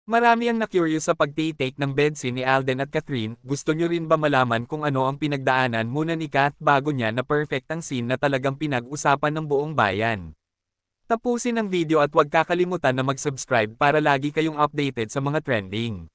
Marami ang na-curious sa pag-take ng bedscene ni Alden at Catherine. Gusto nyo rin ba malaman kung ano ang pinagdaanan muna ni Kat bago niya na perfect ang scene na talagang pinag-usapan ng buong bayan? Tapusin ang video at huwag kakalimutan na mag-subscribe para lagi kayong updated sa mga trending.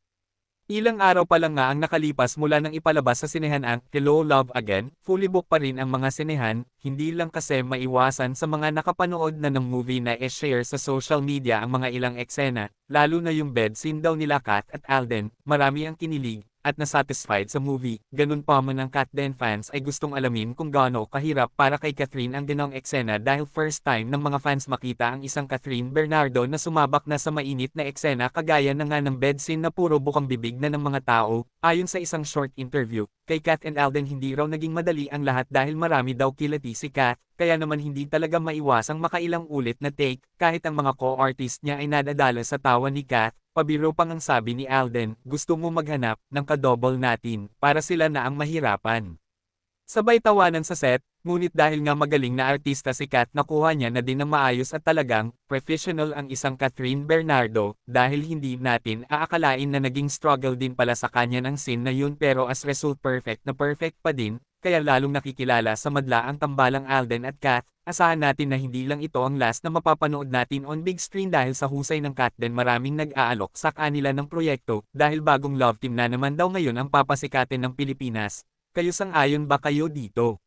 Ilang araw pa lang nga ang nakalipas mula nang ipalabas sa sinehan ang Hello Love Again, fully booked pa rin ang mga sinehan, hindi lang kasi maiwasan sa mga nakapanood na ng movie na e-share sa social media ang mga ilang eksena, lalo na yung bed scene daw nila Kat at Alden, marami ang kinilig at nasatisfied sa movie. Ganun pa man ang Kat Den fans ay gustong alamin kung gaano kahirap para kay Catherine ang ginawang eksena dahil first time ng mga fans makita ang isang Catherine Bernardo na sumabak na sa mainit na eksena kagaya na nga ng bed scene na puro bukang bibig na ng mga tao. Ayon sa isang short interview, kay Kat and Alden hindi raw naging madali ang lahat dahil marami daw kilati si Kat, kaya naman hindi talaga maiwasang makailang ulit na take, kahit ang mga co-artist niya ay nadadala sa tawa ni Kat. Pabiro pang ang sabi ni Alden, gusto mo maghanap ng kadouble natin, para sila na ang mahirapan. Sabay tawanan sa set, ngunit dahil nga magaling na artista si Kat nakuha niya na din ng maayos at talagang professional ang isang Catherine Bernardo, dahil hindi natin aakalain na naging struggle din pala sa kanya ng scene na yun pero as result perfect na perfect pa din, kaya lalong nakikilala sa madla ang tambalang Alden at Kat. Asahan natin na hindi lang ito ang last na mapapanood natin on big screen dahil sa husay ng Kat Den maraming nag-aalok sa kanila ng proyekto dahil bagong love team na naman daw ngayon ang papasikatin ng Pilipinas. Kayo sang-ayon ba kayo dito?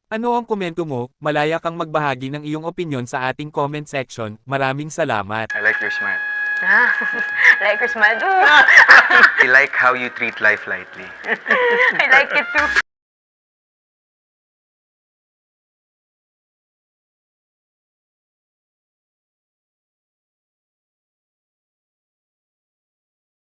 Ano ang komento mo? Malaya kang magbahagi ng iyong opinyon sa ating comment section. Maraming salamat. I like your smile. Ah, like your smile. I like how you treat life lightly. I like it too.